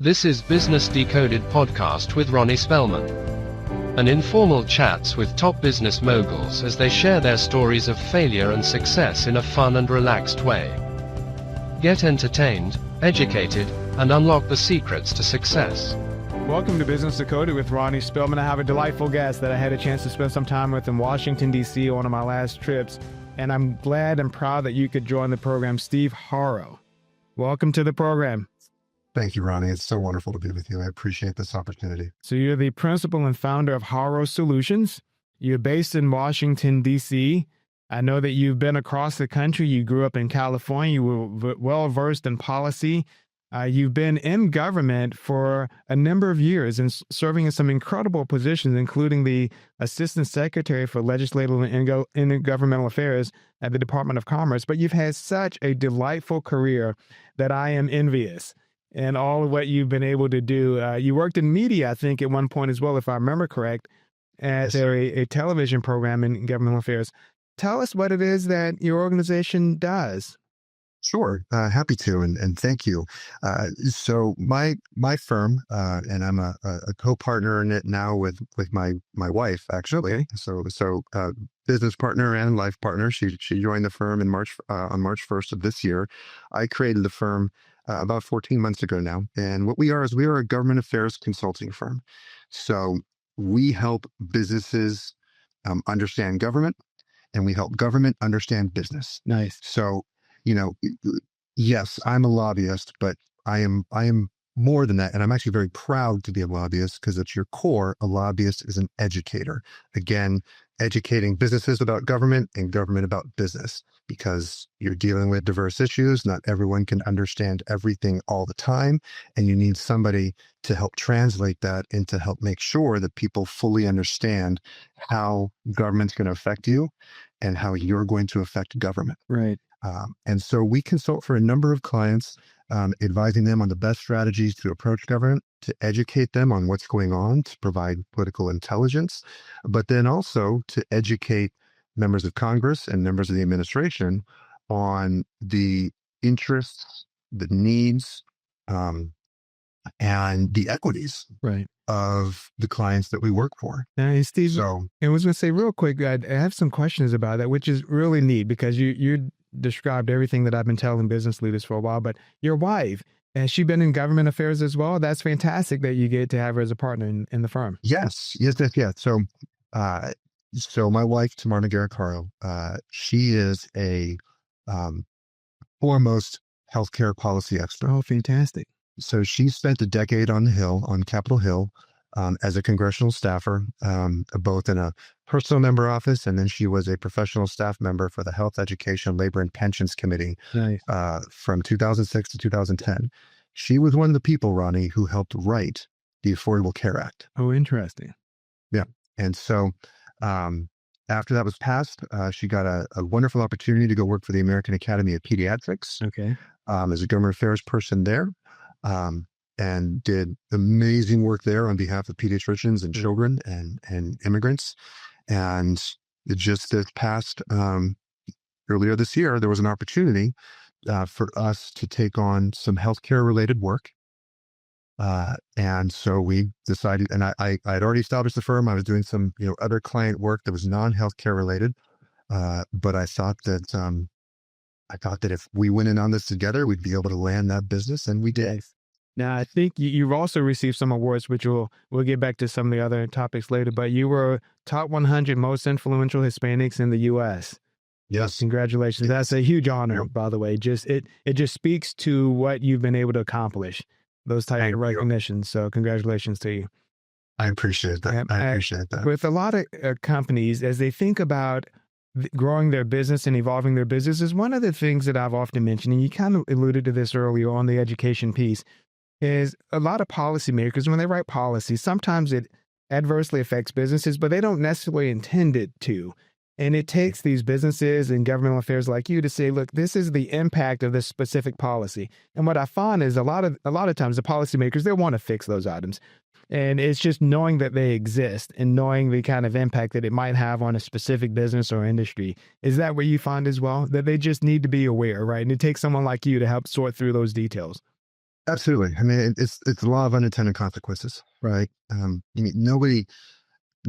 This is Business Decoded podcast with Ronnie Spellman. An informal chats with top business moguls as they share their stories of failure and success in a fun and relaxed way. Get entertained, educated, and unlock the secrets to success. Welcome to Business Decoded with Ronnie Spellman. I have a delightful guest that I had a chance to spend some time with in Washington, D.C. on one of my last trips, and I'm glad and proud that you could join the program, Steve Haro. Welcome to the program. Thank you, Ronnie. It's so wonderful to be with you. I appreciate this opportunity. So you're the principal and founder of Haro Solutions. You're based in Washington, D.C. I know that you've been across the country. You grew up in California. You were well-versed in policy. You've been in government for a number of years and serving in some incredible positions, including the Assistant Secretary for Legislative and Intergovernmental Affairs at the Department of Commerce. But you've had such a delightful career that I am envious. And all of what you've been able to do. You worked in media, I think, at one point as well, if I remember correct, as a television program in governmental affairs. Tell us what it is that your organization does. Sure. Happy to. And thank you. So my firm, and I'm a co-partner in it now with my wife, actually. Okay. So business partner and life partner. She joined the firm in March, on March 1st of this year. I created the firm about 14 months ago now. And what we are a government affairs consulting firm. So we help businesses understand government, and we help government understand business. Nice. So, yes, I'm a lobbyist, but I am more than that. And I'm actually very proud to be a lobbyist because at your core, a lobbyist is an educator. Again, educating businesses about government and government about business, because you're dealing with diverse issues. Not everyone can understand everything all the time. And you need somebody to help translate that and to help make sure that people fully understand how government's going to affect you and how you're going to affect government. Right. And so we consult for a number of clients, advising them on the best strategies to approach government, to educate them on what's going on, to provide political intelligence, but then also to educate members of Congress and members of the administration on the interests, the needs, and the equities Right. of the clients that we work for. Hey, Steve, So I was going to say real quick, I have some questions about that, which is really neat because you described everything that I've been telling business leaders for a while, but your wife, has she been in government affairs as well? That's fantastic that you get to have her as a partner in the firm. yes. So my wife, Tamar McGarrett-Caro, she is a foremost healthcare policy expert. Oh, fantastic. So she spent a decade on the Hill, on Capitol Hill, as a congressional staffer, both in a personal member office, and then she was a professional staff member for the Health, Education, Labor, and Pensions Committee Nice. from 2006 to 2010. She was one of the people, Ronnie, who helped write the Affordable Care Act. Oh, interesting. Yeah. And so after that was passed, she got a wonderful opportunity to go work for the American Academy of Pediatrics Okay. as a government affairs person there. And did amazing work there on behalf of pediatricians and children and immigrants. And just this past, earlier this year, there was an opportunity for us to take on some healthcare related work. And so we decided, and I had already established the firm. I was doing some, other client work that was non-healthcare related. But I thought that if we went in on this together, we'd be able to land that business, and we did. Now, I think you've also received some awards, which we'll get back to some of the other topics later, but you were top 100 most influential Hispanics in the U.S. Yes. Congratulations. That's a huge honor, by the way. It just speaks to what you've been able to accomplish, those type of recognitions. So congratulations to you. I appreciate that. I appreciate that. With a lot of companies, as they think about growing their business and evolving their business, is one of the things that I've often mentioned, and you kind of alluded to this earlier on the education piece, is a lot of policymakers, when they write policy, sometimes it adversely affects businesses, but they don't necessarily intend it to. And it takes these businesses and governmental affairs like you to say, look, this is the impact of this specific policy. And what I find is a lot of times the policymakers, they want to fix those items. And it's just knowing that they exist and knowing the kind of impact that it might have on a specific business or industry. Is that what you find as well? That they just need to be aware, right? And it takes someone like you to help sort through those details. Absolutely. I mean, it's the law of unintended consequences, right? I mean, nobody.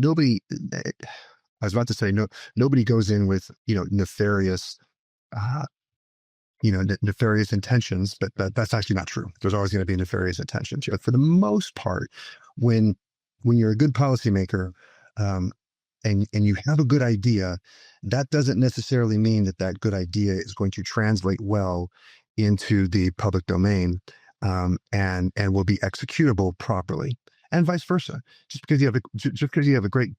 I was about to say nobody goes in with nefarious, uh, nefarious intentions, but that's actually not true. There's always going to be nefarious intentions. For the most part, when you're a good policymaker, um, and you have a good idea, that doesn't necessarily mean that that good idea is going to translate well into the public domain, and will be executable properly, and vice versa. Just because you have a great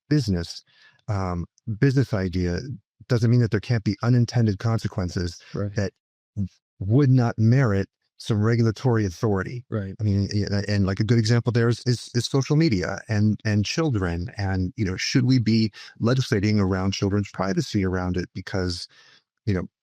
um, business idea doesn't mean that there can't be unintended consequences Right. that would not merit some regulatory authority. Right. I mean, and like a good example there is social media and children, and should we be legislating around children's privacy around it? Because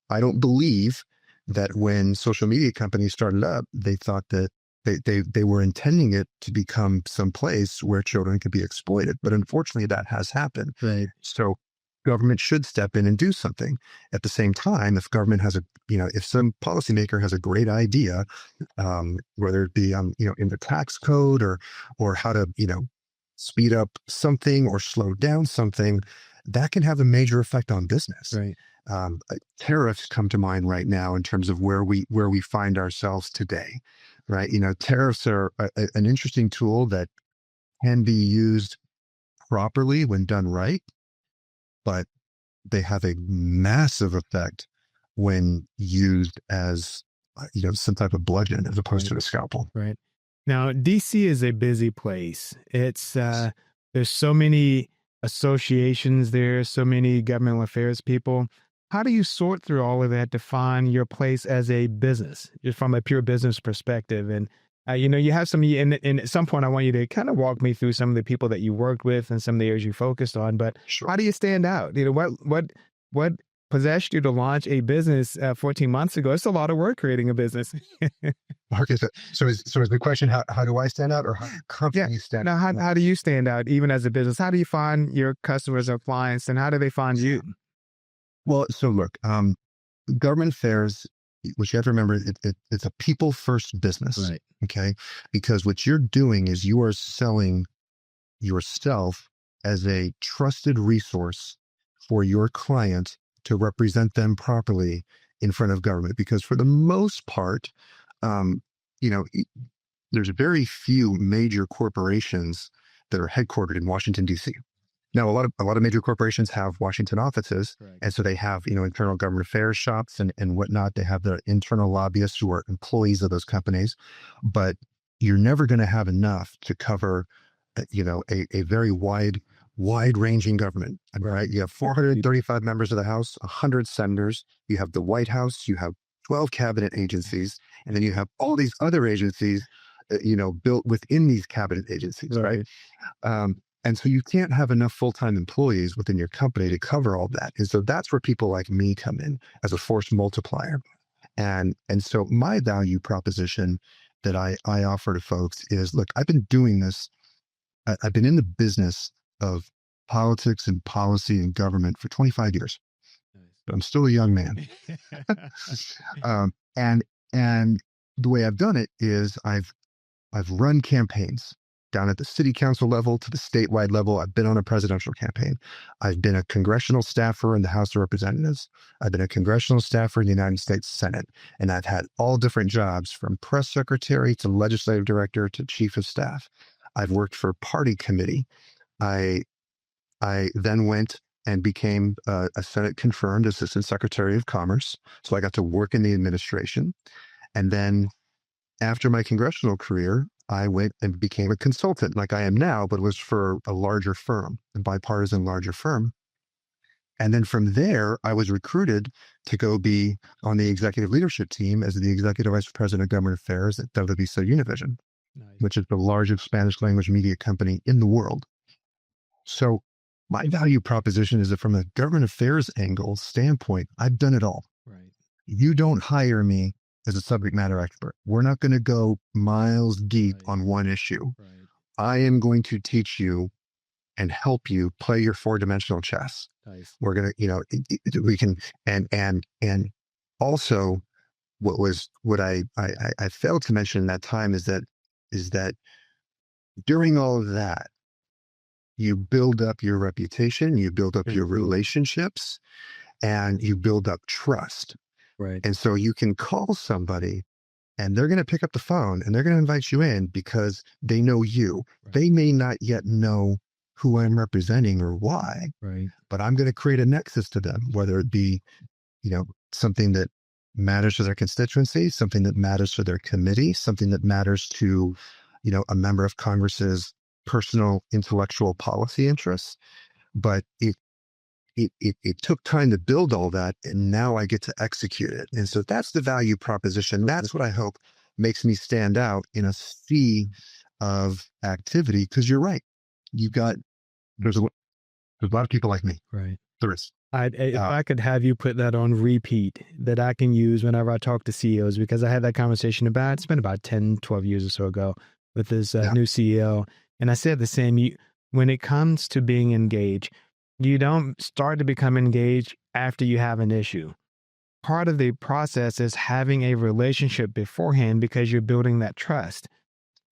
I don't believe that when social media companies started up, they thought that they were intending it to become some place where children could be exploited. But unfortunately, that has happened. Right. So government should step in and do something. At the same time, if government has if some policymaker has a great idea, whether it be in the tax code or how to speed up something or slow down something, that can have a major effect on business. Right. Tariffs come to mind right now in terms of where we find ourselves today, right? Tariffs are an interesting tool that can be used properly when done right, but they have a massive effect when used as some type of bludgeon as opposed to a scalpel. Right. Now, DC is a busy place. It's there's so many associations there, so many governmental affairs people. How do you sort through all of that to find your place as a business, just from a pure business perspective? And you have some, and at some point, I want you to kind of walk me through some of the people that you worked with and some of the areas you focused on. But Sure. how do you stand out? What possessed you to launch a business 14 months ago? It's a lot of work creating a business. Okay, so is the question how do I stand out, or how do companies stand Now, out? how do you stand out even as a business? How do you find your customers or clients, and how do they find you? Well, so look, government affairs, which you have to remember, it's a people first business. Right. Okay, because what you're doing is you are selling yourself as a trusted resource for your client to represent them properly in front of government. Because for the most part, um, you know, there's very few major corporations that are headquartered in Washington, D.C. Now, a lot of major corporations have Washington offices, Correct. and so they have internal government affairs shops and whatnot. They have their internal lobbyists who are employees of those companies, but you're never going to have enough to cover a very wide ranging government. Right? You have 435 members of the House, 100 senators. You have the White House. You have 12 cabinet agencies, and then you have all these other agencies, built within these cabinet agencies. Right? And so you can't have enough full-time employees within your company to cover all that. And so that's where people like me come in as a force multiplier. And so my value proposition that I offer to folks is, look, I've been doing this. I've been in the business of politics and policy and government for 25 years. Nice. But I'm still a young man. And the way I've done it is I've run campaigns down at the city council level to the statewide level. I've been on a presidential campaign. I've been a congressional staffer in the House of Representatives. I've been a congressional staffer in the United States Senate. And I've had all different jobs, from press secretary to legislative director to chief of staff. I've worked for party committee. I then went and became a Senate confirmed Assistant Secretary of Commerce. So I got to work in the administration. And then after my congressional career, I went and became a consultant like I am now, but it was for a larger firm, a bipartisan larger firm. And then from there, I was recruited to go be on the executive leadership team as the executive vice president of government affairs at WBC Univision, nice, which is the largest Spanish language media company in the world. So my value proposition is that from a government affairs angle standpoint, I've done it all. Right. You don't hire me as a subject matter expert. We're not going to go miles deep on one issue. Right. I am going to teach you and help you play your 4-dimensional chess. Nice. We're going to, we can, and also what I failed to mention in that time is that during all of that, you build up your reputation, you build up your relationships, and you build up trust. Right. And so you can call somebody and they're going to pick up the phone and they're going to invite you in because they know you. Right. They may not yet know who I'm representing or why, Right. but I'm going to create a nexus to them, whether it be, something that matters to their constituency, something that matters to their committee, something that matters to, a member of Congress's personal intellectual policy interests. But it took time to build all that, and now I get to execute it. And so that's the value proposition. That's what I hope makes me stand out in a sea of activity. Because you're right, there's a lot of people like me. Right. There is. If I could have you put that on repeat that I can use whenever I talk to CEOs, because I had that conversation it's been about 10, 12 years or so ago with this new CEO. And I said the same, when it comes to being engaged, you don't start to become engaged after you have an issue. Part of the process is having a relationship beforehand because you're building that trust.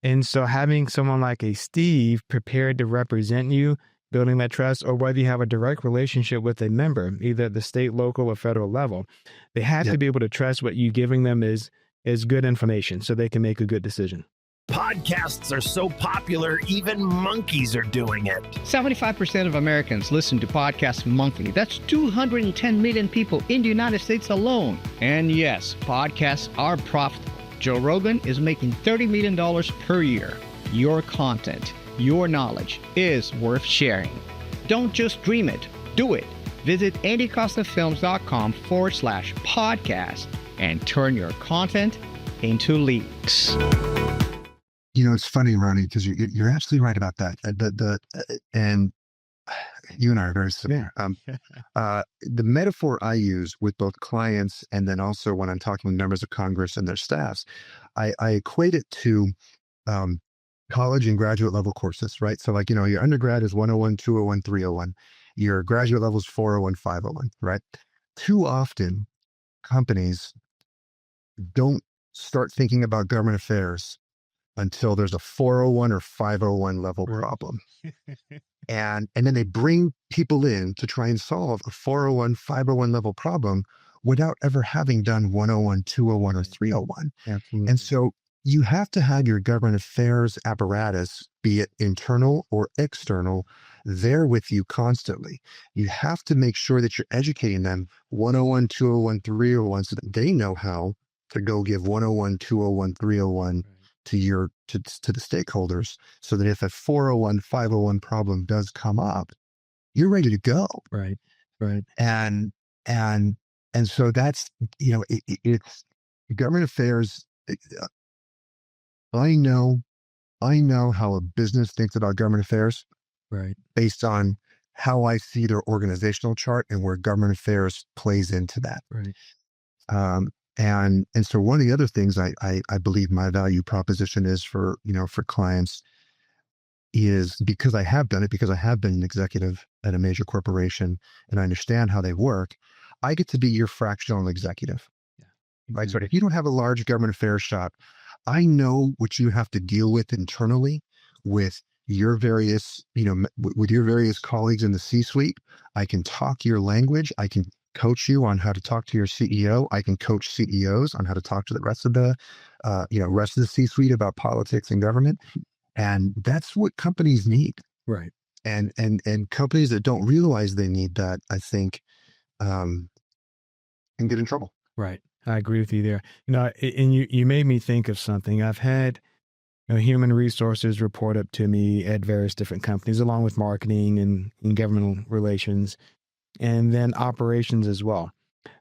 And so having someone like a Steve prepared to represent you, building that trust, or whether you have a direct relationship with a member, either at the state, local, or federal level, they have to be able to trust what you're giving them is good information so they can make a good decision. Podcasts are so popular, even monkeys are doing it. 75% of Americans listen to podcasts monthly. That's 210 million people in the United States alone. And yes, podcasts are profitable. Joe Rogan is making $30 million per year. Your content, your knowledge is worth sharing. Don't just dream it, do it. Visit andycostafilms.com/podcast and turn your content into leaks. It's funny, Ronnie, because you're absolutely right about that. And you and I are very similar. The metaphor I use with both clients and then also when I'm talking with members of Congress and their staffs, I equate it to college and graduate level courses, right? So like, your undergrad is 101, 201, 301. Your graduate level is 401, 501, right? Too often, companies don't start thinking about government affairs until there's a 401 or 501 level problem. And then they bring people in to try and solve a 401, 501 level problem without ever having done 101, 201, or 301. Absolutely. And so you have to have your government affairs apparatus, be it internal or external, there with you constantly. You have to make sure that you're educating them 101, 201, 301 so that they know how to go give 101, 201, 301 to the stakeholders, so that if a 401, 501 problem does come up, you're ready to go. Right. And so that's, it's government affairs. I know how a business thinks about government affairs, Right. based on how I see their organizational chart and where government affairs plays into that. Right. And so one of the other things I believe my value proposition is for clients is, because I have done it, because I have been an executive at a major corporation and I understand how they work, I get to be your fractional executive. Right. So if you don't have a large government affairs shop, I know what you have to deal with internally with your various, with your various colleagues in the C-suite. I can talk your language. I can coach you on how to talk to your CEO. I can coach CEOs on how to talk to the rest of the C-suite about politics and government. And that's what companies need. Right. And companies that don't realize they need that, I think, can get in trouble. Right. I agree with you there. And you made me think of something. I've had human resources report up to me at various different companies, along with marketing and governmental relations, and then operations as well.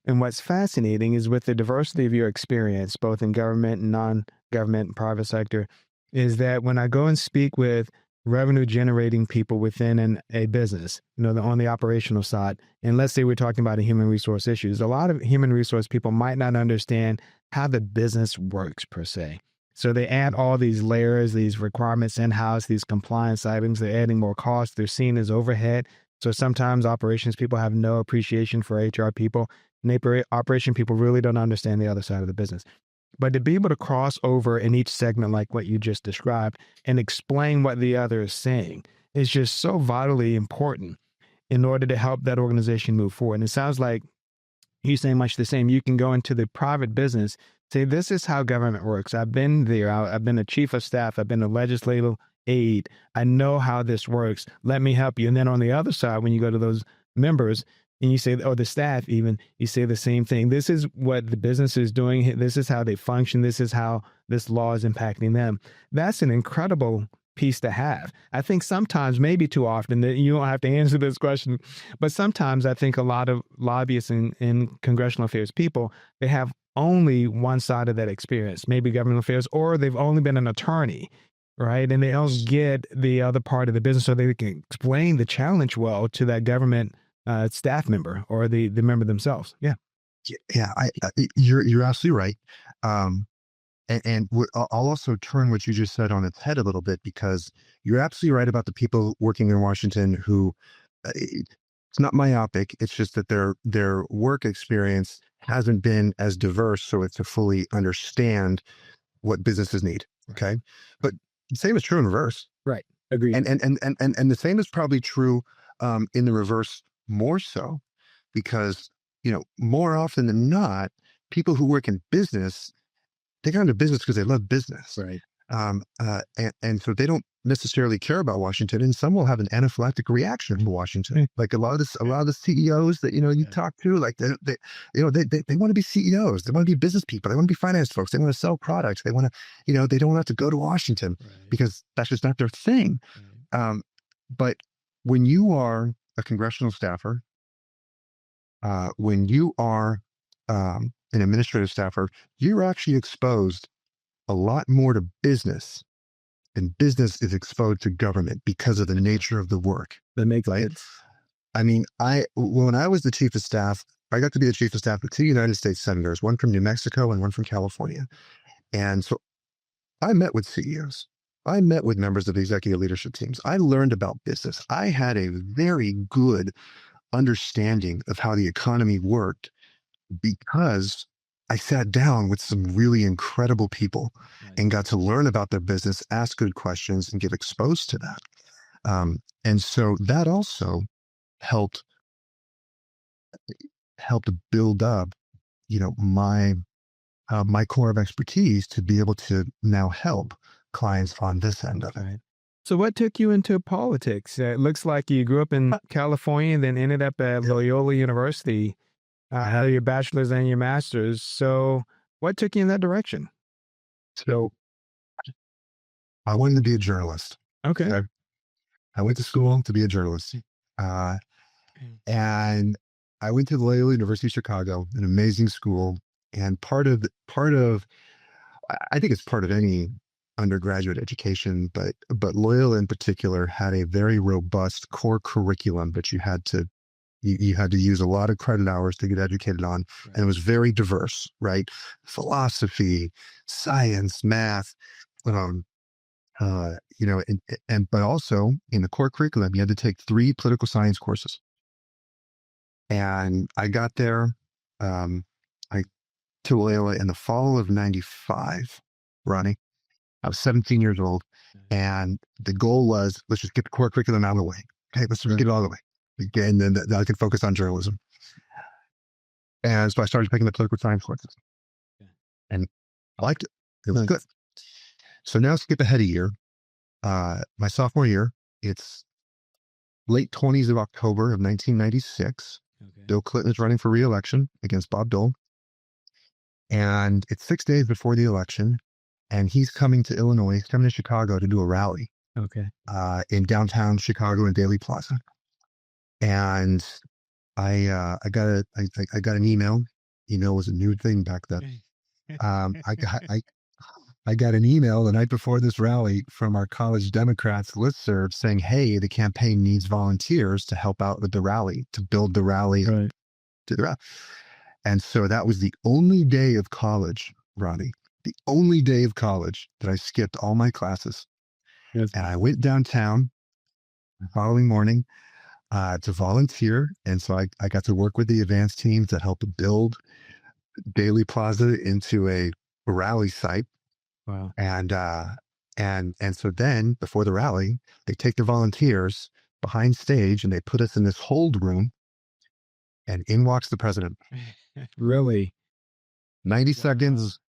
And what's fascinating is with the diversity of your experience, both in government and non-government and private sector, is that when I go and speak with revenue generating people within a business, on the operational side, and let's say we're talking about a human resource issues, a lot of human resource people might not understand how the business works per se. So they add all these layers, these requirements in-house, these compliance items, they're adding more costs, they're seen as overhead. So sometimes operations people have no appreciation for HR people. operation people really don't understand the other side of the business. But to be able to cross over in each segment, like what you just described, and explain what the other is saying is just so vitally important in order to help that organization move forward. And it sounds like you're saying much the same. You can go into the private business, say, this is how government works. I've been there. I've been a chief of staff. I've been a legislative aide. I know how this works. Let me help you. And then on the other side, when you go to those members and you say, or the staff even, you say the same thing. This is what the business is doing. This is how they function. This is how this law is impacting them. That's an incredible piece to have. I think sometimes, maybe too often, that you don't have to answer this question, but sometimes I think a lot of lobbyists and congressional affairs people, they have only one side of that experience, maybe government affairs, or they've only been an attorney, right? And they don't get the other part of the business so they can explain the challenge well to that government staff member or the member themselves. Yeah. Yeah, you're absolutely right. I'll also turn what you just said on its head a little bit, because you're absolutely right about the people working in Washington who, it's not myopic. It's just that their work experience hasn't been as diverse, so as to fully understand what businesses need. Okay, but the same is true in reverse. Right. Agreed. And the same is probably true in the reverse more so, because more often than not, people who work in business, they got into business because they love business. Right. And so they don't necessarily care about Washington, and some will have an anaphylactic reaction to Washington. Like a lot of the CEOs that you talk to, like they want to be CEOs, they want to be business people, they want to be finance folks, they want to sell products, they want to they don't have to go to Washington because that's just not their thing. But when you are a congressional staffer, when you are an administrative staffer, you're actually exposed a lot more to business, and business is exposed to government because of the nature of the work. That makes right. sense. I mean, when I was the chief of staff, I got to be the chief of staff with two United States senators, one from New Mexico and one from California. And so I met with CEOs. I met with members of the executive leadership teams. I learned about business. I had a very good understanding of how the economy worked because I sat down with some really incredible people and got to learn about their business, ask good questions, and get exposed to that. And so that also helped build up, my core of expertise to be able to now help clients on this end of it. Right. So what took you into politics? It looks like you grew up in California and then ended up at Loyola University. Had your bachelor's and your master's. So what took you in that direction? So I wanted to be a journalist. Okay. I went to school to be a journalist. And I went to Loyola University of Chicago, an amazing school. And part of, I think it's part of any undergraduate education, but Loyola in particular had a very robust core curriculum that you had to use a lot of credit hours to get educated on. Right. And it was very diverse, right? Philosophy, science, math, but also in the core curriculum, you had to take 3 political science courses. And I got there, to Loyola in the fall of 95, Ronnie. I was 17 years old. And the goal was, let's just get the core curriculum out of the way. Okay, let's just get it all the way. And then I could focus on journalism. And so I started taking the political science courses. And I liked it. It was good. So now skip ahead a year. My sophomore year, it's late 20s of October of 1996. Okay. Bill Clinton is running for re-election against Bob Dole. And it's 6 days before the election. And he's coming to Illinois, he's coming to Chicago to do a rally. Okay. In downtown Chicago in Daly Plaza. And I got an email. Email was a new thing back then. I got an email the night before this rally from our college Democrats listserv saying, hey, the campaign needs volunteers to help out with the rally, to build the rally. Right. To the rally. And so that was the only day of college, Ronnie, the only day of college that I skipped all my classes. Yes. And I went downtown the following morning. to volunteer. And so I got to work with the advanced teams that helped build Daily Plaza into a rally site. Wow. And so then before the rally, they take the volunteers behind stage and they put us in this hold room, and in walks the president. Really? 90 Wow. seconds,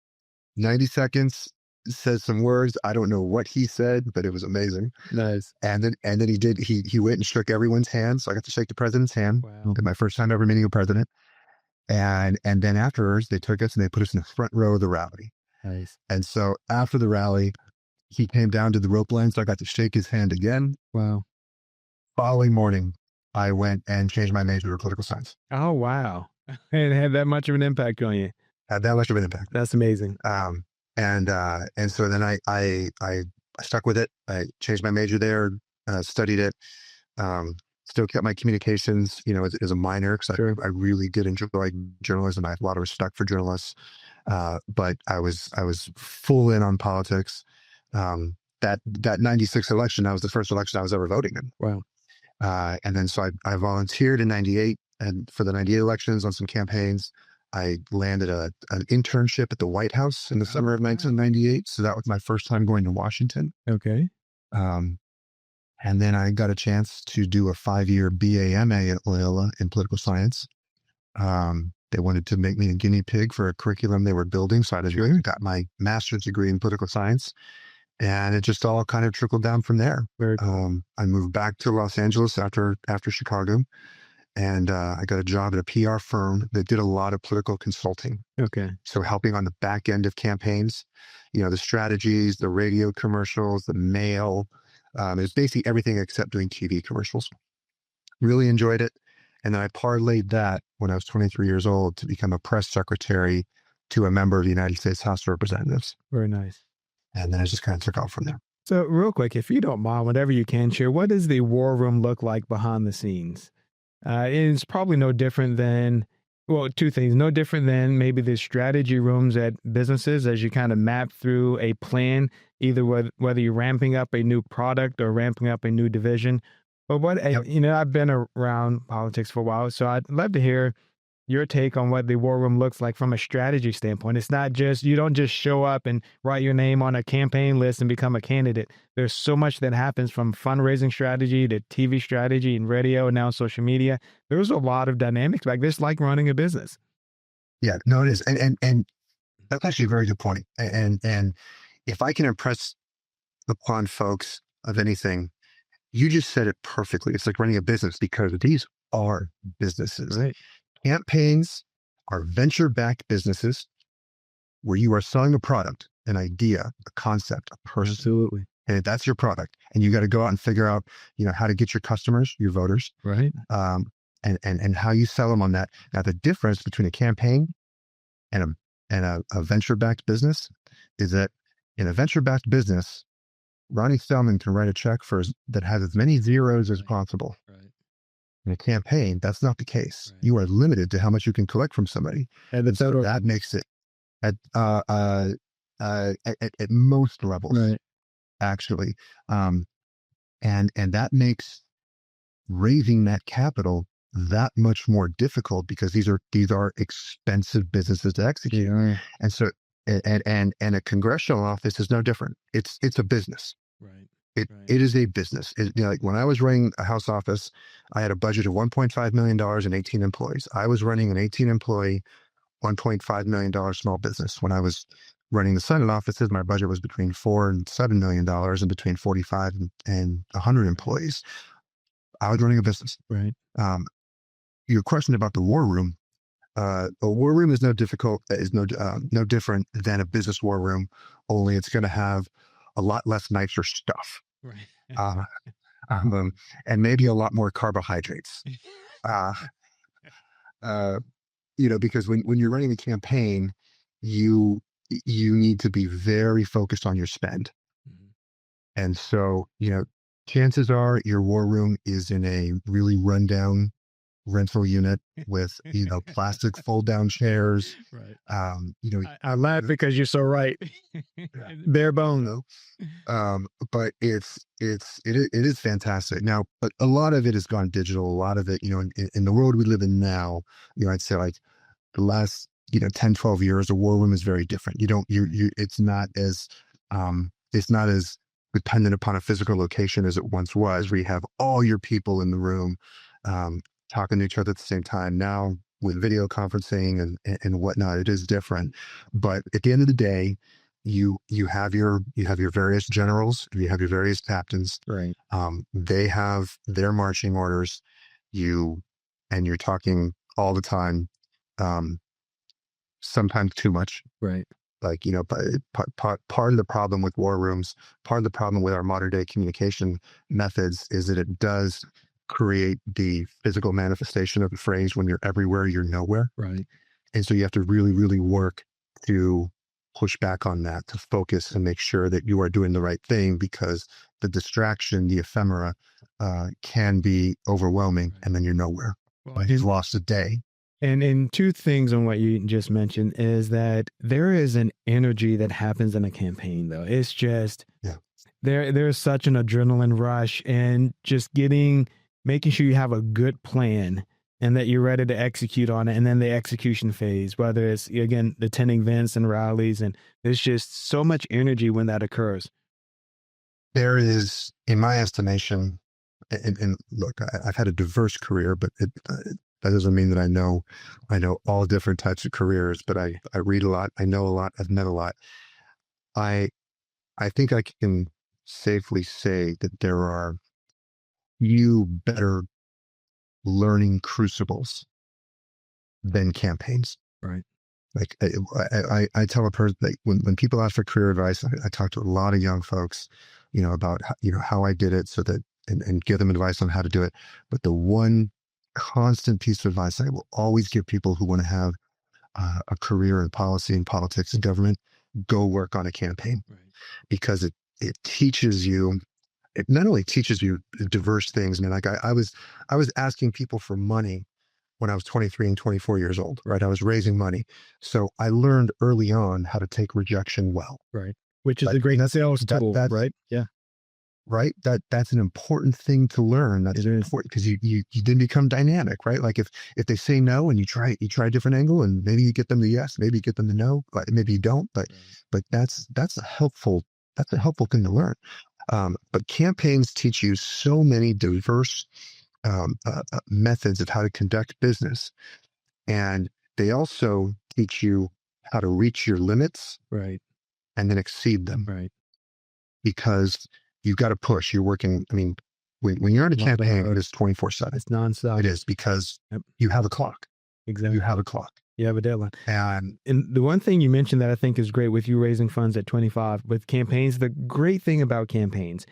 90 seconds, says some words. I don't know what he said, but it was amazing. Nice. And then he went and shook everyone's hand. So I got to shake the president's hand. Wow. My first time ever meeting a president. And then afterwards they took us and they put us in the front row of the rally. Nice. And so after the rally, he came down to the rope line. So I got to shake his hand again. Wow. Following morning, I went and changed my major to political science. Oh, wow. And had that much of an impact on you. Had that much of an impact. That's amazing. And so then I stuck with it. I changed my major there, studied it, still kept my communications, as a minor, because I really did enjoy journalism. I have a lot of respect for journalists, but I was full in on politics. That 96 election, that was the first election I was ever voting in. Wow. And then so I volunteered in 98, and for the 98 elections on some campaigns. I landed an internship at the White House in the summer of 1998. So that was my first time going to Washington. Okay. And then I got a chance to do a 5-year BA/MA at Loyola in political science. They wanted to make me a guinea pig for a curriculum they were building. So I got my master's degree in political science. And it just all kind of trickled down from there. Very cool. I moved back to Los Angeles after Chicago. And I got a job at a PR firm that did a lot of political consulting. Okay. So helping on the back end of campaigns, the strategies, the radio commercials, the mail. It's basically everything except doing TV commercials. Really enjoyed it. And then I parlayed that when I was 23 years old to become a press secretary to a member of the United States House of Representatives. Very nice. And then I just kind of took off from there. So real quick, if you don't mind, whatever you can share, what does the war room look like behind the scenes? It's probably no different than, two things. No different than maybe the strategy rooms at businesses as you kind of map through a plan, either whether you're ramping up a new product or ramping up a new division. But I've been around politics for a while, so I'd love to hear your take on what the war room looks like from a strategy standpoint. It's not just, you don't just show up and write your name on a campaign list and become a candidate. There's so much that happens from fundraising strategy to TV strategy and radio and now social media. There's a lot of dynamics like this, like running a business. Yeah, no, it is. And that's actually a very good point. And if I can impress upon folks of anything, you just said it perfectly. It's like running a business, because these are businesses. Right. Campaigns are venture-backed businesses where you are selling a product, an idea, a concept, a person. Absolutely. And that's your product. And you got to go out and figure out, how to get your customers, your voters, right? And how you sell them on that. Now, the difference between a campaign and a venture-backed business is that in a venture-backed business, Ronnie Spellman can write a check that has as many zeros as possible. Right. In a campaign, that's not the case. Right. You are limited to how much you can collect from somebody. And so that makes it at most levels, right, actually. And that makes raising that capital that much more difficult, because these are expensive businesses to execute. Yeah. And so and a congressional office is no different. It's a business. Right. It is a business. Like when I was running a House office, I had a budget of $1.5 million and 18 employees. I was running an 18-employee, $1.5 million small business. When I was running the Senate offices, my budget was between $4 and $7 million and between 45 and 100 employees. I was running a business. Right. Your question about the war room. A war room is no different than a business war room, only it's going to have a lot less nicer stuff. Right. And maybe a lot more carbohydrates. Because when you're running a campaign, you need to be very focused on your spend. Mm-hmm. And so, chances are your war room is in a really rundown rental unit with, plastic fold down chairs. Right. I laugh because you're so right. Bare bones. But it is fantastic now, but a lot of it has gone digital. A lot of it, in the world we live in now, I'd say like the last 10, 12 years, the war room is very different. You don't you it's not as dependent upon a physical location as it once was, where you have all your people in the room um talking to each other at the same time. Now with video conferencing and whatnot, it is different. But at the end of the day, you have your various generals, you have your various captains. Right. They have their marching orders. You're talking all the time, um, sometimes too much. Right. Like, but part of the problem with war rooms, part of the problem with our modern day communication methods is that it does create the physical manifestation of the phrase, when you're everywhere, you're nowhere. Right. And so you have to really, really work to push back on that, to focus and make sure that you are doing the right thing, because the distraction, the ephemera, can be overwhelming, and then you're nowhere. Well, He's lost a day. And two things on what you just mentioned is that there is an energy that happens in a campaign, though. It's just there's such an adrenaline rush, and just making sure you have a good plan and that you're ready to execute on it. And then the execution phase, whether it's, again, attending events and rallies, and there's just so much energy when that occurs. There is, in my estimation, and look, I've had a diverse career, but that doesn't mean that I know all different types of careers, but I read a lot, I know a lot, I've met a lot. I think I can safely say that there are few better learning crucibles than campaigns. Right. Like I tell a person, like, when people ask for career advice, I talk to a lot of young folks, about how I did it, so that and give them advice on how to do it. But the one constant piece of advice I will always give people who want to have a career in policy and politics and government: go work on a campaign. Right. Because it teaches you. It not only teaches you diverse things. I mean, like I was asking people for money when I was 23 and 24 years old, right? I was raising money. So I learned early on how to take rejection well. Right. Which is a great sales tool, right? Yeah. Right. That's an important thing to learn. That's important, because you then become dynamic, right? Like if they say no and you try a different angle, and maybe you get them to yes, maybe you get them to no, but maybe you don't. But that's a helpful thing to learn. But campaigns teach you so many diverse methods of how to conduct business. And they also teach you how to reach your limits, right, and then exceed them. Right. Because you've got to push. You're working. I mean, when you're on a campaign, it is 24/7. It's nonstop. It is, because you have a clock. Exactly. You have a clock. You have a deadline. And the one thing you mentioned that I think is great with you raising funds at 25 with campaigns, the great thing about campaigns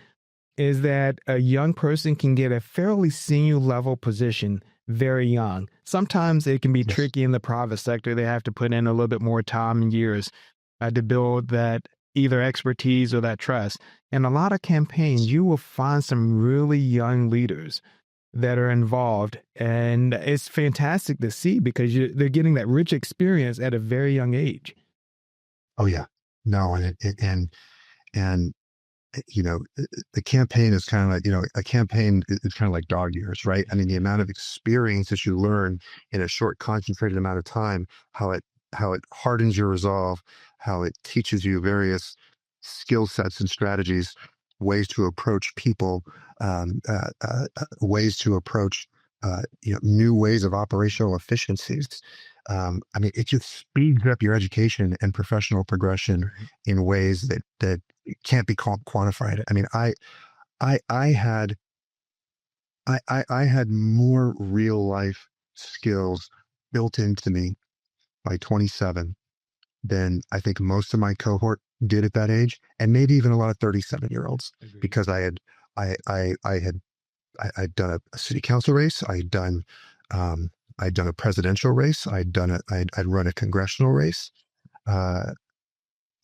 is that a young person can get a fairly senior level position very young. Sometimes it can be tricky in the private sector. They have to put in a little bit more time and years to build that either expertise or that trust. In a lot of campaigns, you will find some really young leaders that are involved, and it's fantastic to see, because they're getting that rich experience at a very young age. Oh yeah, no, and the campaign is kind of like, a campaign is kind of like dog years, right? I mean, the amount of experience that you learn in a short, concentrated amount of time, how it hardens your resolve, how it teaches you various skill sets and strategies, ways to approach people, ways to approach new ways of operational efficiencies. I mean, it just speeds up your education and professional progression in ways that can't be quantified. I mean, I had more real life skills built into me by 27 than I think most of my cohort did at that age, and maybe even a lot of 37-year-olds, because I'd done a city council race, I'd done a presidential race, I'd run a congressional race, and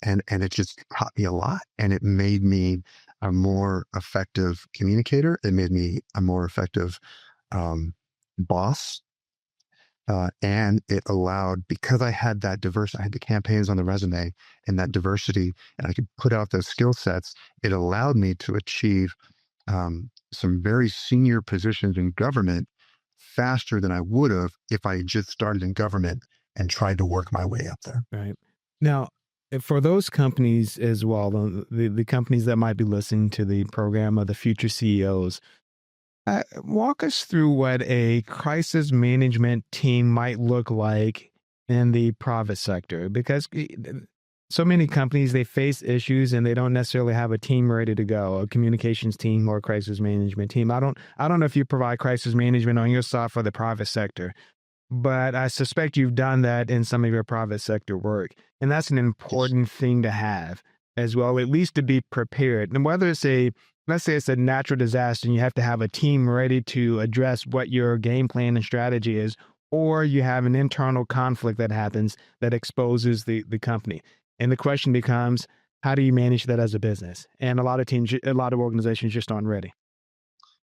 it just taught me a lot, and it made me a more effective communicator. It made me a more effective boss. And it allowed, because I had that diversity, I had the campaigns on the resume and that diversity, and I could put out those skill sets. It allowed me to achieve some very senior positions in government faster than I would have if I had just started in government and tried to work my way up there. Right. Now, for those companies as well, the companies that might be listening to the program of the future CEOs, walk us through what a crisis management team might look like in the private sector, because so many companies, they face issues and they don't necessarily have a team ready to go, a communications team or a crisis management team. I don't know if you provide crisis management on your side for the private sector, but I suspect you've done that in some of your private sector work. And that's an important thing to have as well, at least to be prepared. And whether it's let's say it's a natural disaster and you have to have a team ready to address what your game plan and strategy is, or you have an internal conflict that happens that exposes the company. And the question becomes, how do you manage that as a business? And a lot of organizations just aren't ready.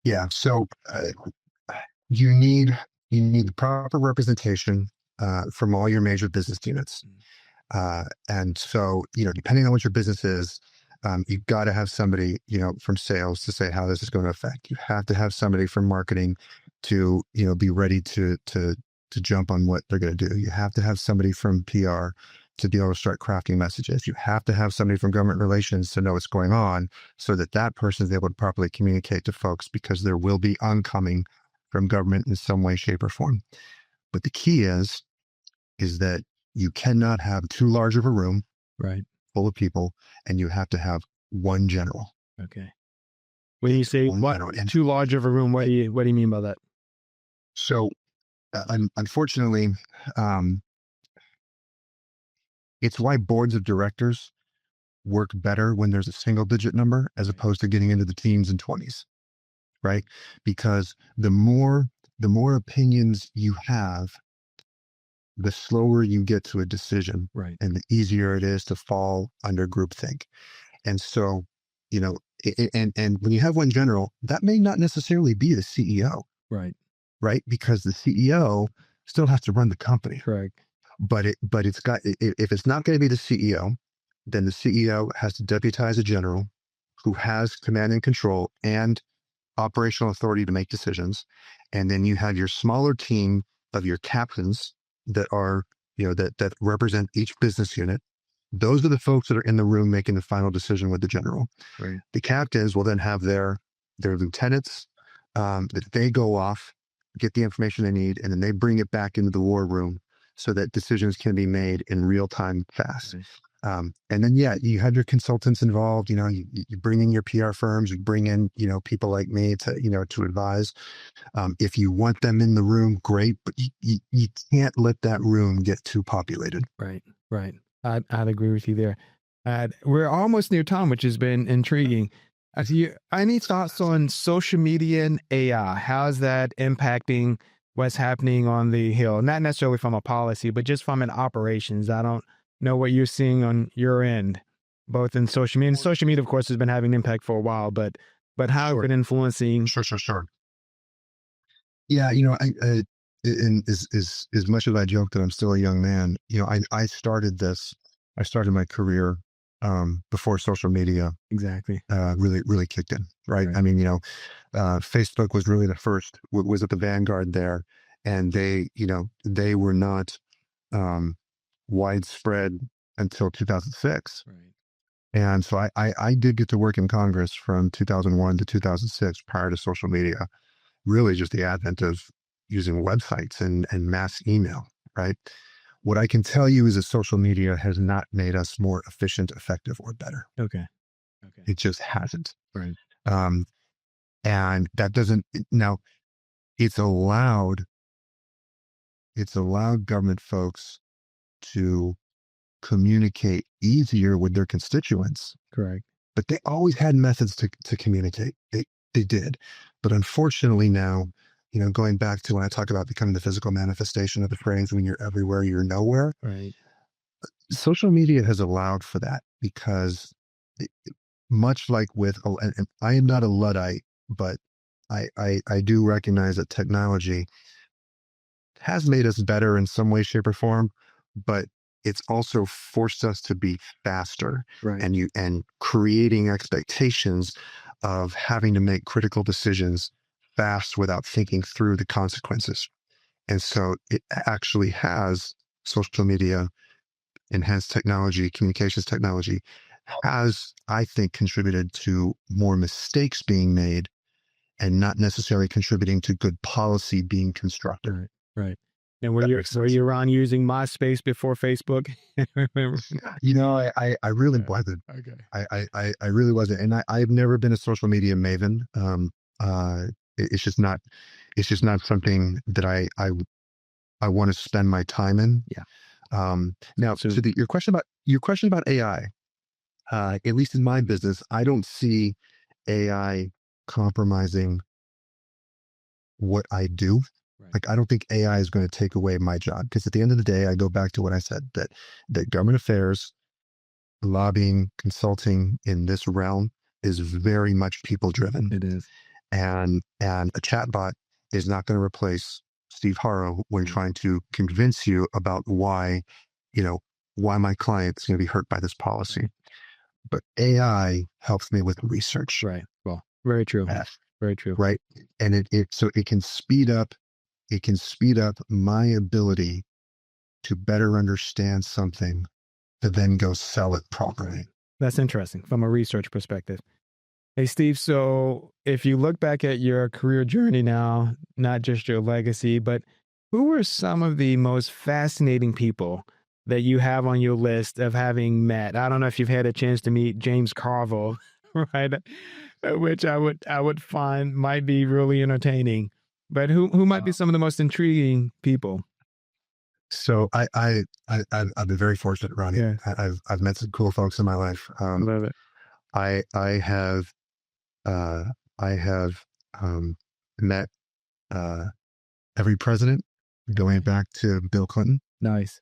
Yeah. So you need the proper representation from all your major business units. And so, depending on what your business is, you've got to have somebody, from sales to say how this is going to affect. You have to have somebody from marketing to, be ready to jump on what they're going to do. You have to have somebody from PR to be able to start crafting messages. You have to have somebody from government relations to know what's going on so that person is able to properly communicate to folks, because there will be oncoming from government in some way, shape, or form. But the key is that you cannot have too large of a room, right, full of people, and you have to have one general. Okay. When you say too large of a room, what do you mean by that? So, unfortunately, it's why boards of directors work better when there's a single digit number as opposed to getting into the teens and 20s, right? Because the more opinions you have, the slower you get to a decision, right, and the easier it is to fall under groupthink. And so, and when you have one general, that may not necessarily be the CEO, right? Because the CEO still has to run the company. Correct. But it's got, if it's not going to be the CEO, then the CEO has to deputize a general who has command and control and operational authority to make decisions. And then you have your smaller team of your captains that are, that represent each business unit. Those are the folks that are in the room making the final decision with the general. Right. The captains will then have their lieutenants that they go off, get the information they need, and then they bring it back into the war room so that decisions can be made in real time, fast. Right. And then, you have your consultants involved. You bring in your PR firms, you bring in, people like me to advise. If you want them in the room, great, but you can't let that room get too populated. Right. I'd agree with you there. We're almost near time, which has been intriguing. Any thoughts on social media and AI? How is that impacting what's happening on the Hill? Not necessarily from a policy, but just from an operations. I don't know what you're seeing on your end, both in social media. And social media, of course, has been having an impact for a while, but how is it influencing? Sure. Yeah, and as much as I joke that I'm still a young man, I started my career before social media exactly really kicked in, right? I mean, Facebook was really the first, was at the vanguard there, and they were not widespread until 2006. Right. And so I did get to work in Congress from 2001 to 2006 prior to social media. Really just the advent of using websites and mass email, right? What I can tell you is that social media has not made us more efficient, effective, or better. Okay. It just hasn't. Right. And that doesn't, now it's allowed government folks to communicate easier with their constituents. Correct. But they always had methods to communicate. They did. But unfortunately now, going back to when I talk about becoming the physical manifestation of the phrase, when you're everywhere, you're nowhere. Right. Social media has allowed for that because much like and I am not a Luddite, but I do recognize that technology has made us better in some way, shape, or form, but it's also forced us to be faster, Right. and creating expectations of having to make critical decisions fast without thinking through the consequences. And so it actually has social media, enhanced technology, communications technology has, I think, contributed to more mistakes being made and not necessarily contributing to good policy being constructed. Right. Right. And were That you makes were sense. you around using MySpace before Facebook? Remember? I really Yeah. wasn't. Okay. I really wasn't. And I've never been a social media maven. It's just not, something that I want to spend my time in. Yeah. Now So- to your question about AI, at least in my business, I don't see AI compromising what I do. Right. Like, I don't think AI is going to take away my job, because at the end of the day, I go back to what I said, that government affairs, lobbying, consulting in this realm is very much people driven. It is. And a chatbot is not going to replace Steve Harrow when trying to convince you about why my client is going to be hurt by this policy. Right. But AI helps me with research. Right. Well, very true. Very true. Right. And it can speed up my ability to better understand something to then go sell it properly. That's interesting from a research perspective. Hey, Steve, so if you look back at your career journey now, not just your legacy, but who were some of the most fascinating people that you have on your list of having met? I don't know if you've had a chance to meet James Carville, right? Which I would find might be really entertaining. But who might be some of the most intriguing people? So I've been very fortunate, Ronnie. Yeah. I've met some cool folks in my life. Love it. I have met every president going back to Bill Clinton. Nice.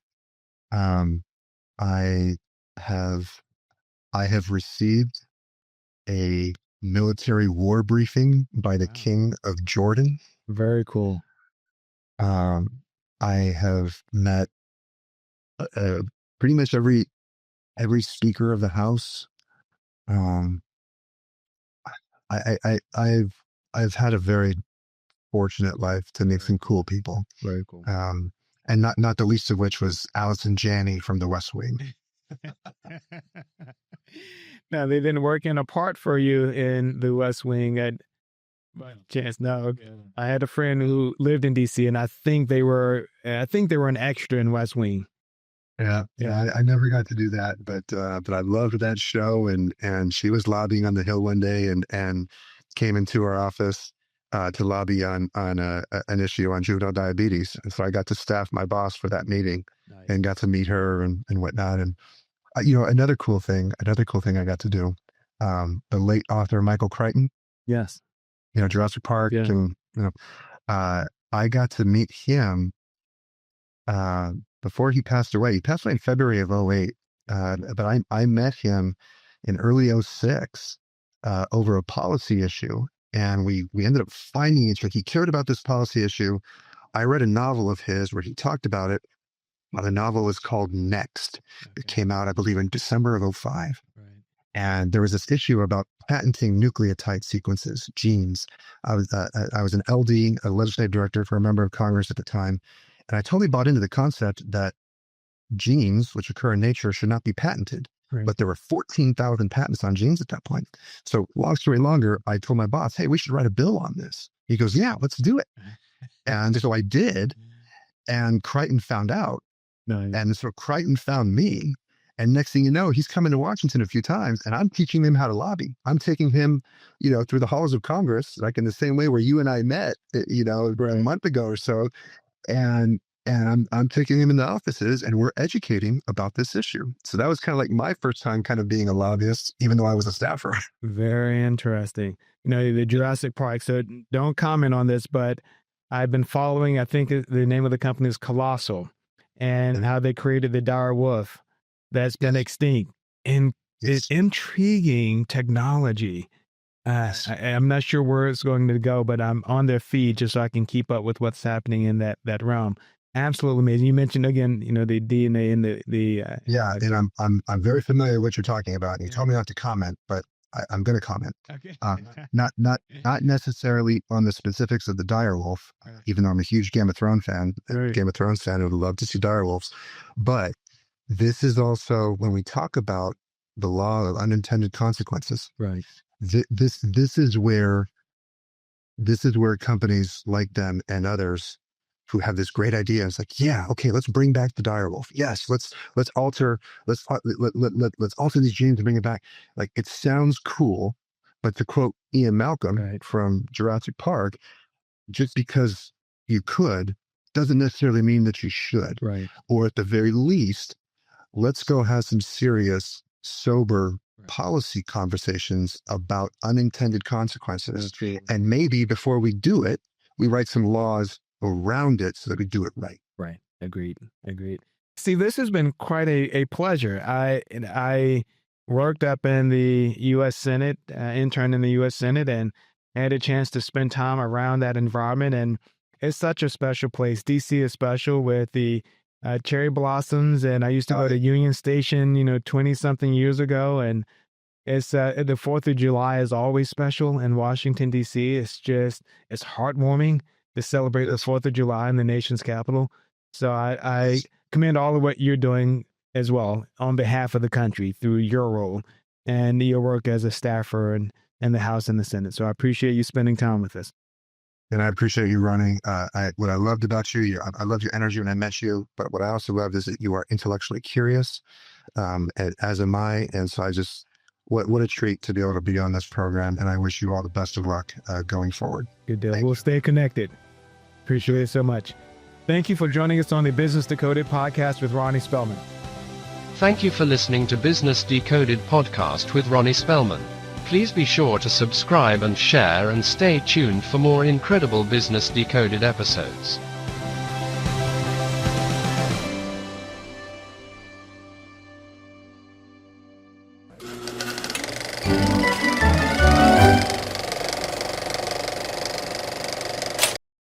I have received a military war briefing by the King of Jordan. Very cool. I have met pretty much every speaker of the House. I've had a very fortunate life to meet some cool people. Very cool. And not the least of which was Allison Janney from The West Wing. Now, they didn't work in a part for you in The West Wing at chance. No, okay. I had a friend who lived in DC, and I think they were an extra in West Wing. Yeah. I never got to do that, but I loved that show, and she was lobbying on the Hill one day, and came into our office to lobby on an issue on juvenile diabetes, and so I got to staff my boss for that meeting. Nice. And got to meet her and whatnot. And another cool thing I got to do, the late author Michael Crichton. Yes. Jurassic Park. Yeah. And I got to meet him before he passed away. He passed away in February of 2008. But I met him in early 2006 over a policy issue. And we ended up finding each other. He cared about this policy issue. I read a novel of his where he talked about it. The novel was called Next. Okay. It came out, I believe, in December of 2005. Right. And there was this issue about patenting nucleotide sequences, genes. I was an LD, a legislative director for a member of Congress at the time. And I totally bought into the concept that genes, which occur in nature, should not be patented. Right. But there were 14,000 patents on genes at that point. So long story longer, I told my boss, hey, we should write a bill on this. He goes, yeah, let's do it. And so I did. And Crichton found out. Nice. And so Crichton found me. And next thing you know, he's coming to Washington a few times, and I'm teaching him how to lobby. I'm taking him, through the halls of Congress, like in the same way where you and I met, right. A month ago or so. And I'm taking him in the offices, and we're educating about this issue. So that was kind of like my first time kind of being a lobbyist, even though I was a staffer. Very interesting. The Jurassic Park. So don't comment on this, but I've been following, I think the name of the company is Colossal, and how they created the dire wolf that's been extinct. And it's intriguing technology I'm not sure where it's going to go, but I'm on their feed just so I can keep up with what's happening in that realm. Absolutely amazing. You mentioned again, the DNA and the Yeah, and I'm very familiar with what you're talking about. And you told me not to comment, but I'm going to comment. Okay. Not necessarily on the specifics of the direwolf, even though I'm a huge Game of Thrones fan. Right. Game of Thrones fan who would love to see direwolves, but this is also when we talk about the law of unintended consequences. Right. This is where companies like them and others who have this great idea, it's like, yeah, okay, let's bring back the direwolf. Yes, let's alter let's alter these genes and bring it back. Like, it sounds cool, but to quote Ian Malcolm Right. from Jurassic Park, just because you could doesn't necessarily mean that you should. Right. Or at the very least, let's go have some serious, sober policy conversations about unintended consequences. And maybe before we do it, we write some laws around it so that we do it right. Right. Agreed. See, this has been quite a pleasure. I worked up in the U.S. Senate, interned in the U.S. Senate, and had a chance to spend time around that environment. And it's such a special place. D.C. is special with the cherry blossoms. And I used to go to Union Station, 20-something years ago. And it's the 4th of July is always special in Washington, D.C. It's heartwarming to celebrate the 4th of July in the nation's capital. So I commend all of what you're doing as well on behalf of the country through your role and your work as a staffer and the House and the Senate. So I appreciate you spending time with us. And I appreciate you running. What I loved about you, I loved your energy when I met you, but what I also loved is that you are intellectually curious, as am I. And so what a treat to be able to be on this program. And I wish you all the best of luck going forward. Good deal. We'll stay connected. Appreciate it so much. Thank you for joining us on the Business Decoded podcast with Ronnie Spellman. Thank you for listening to Business Decoded podcast with Ronnie Spellman. Please be sure to subscribe and share and stay tuned for more incredible Business Decoded episodes.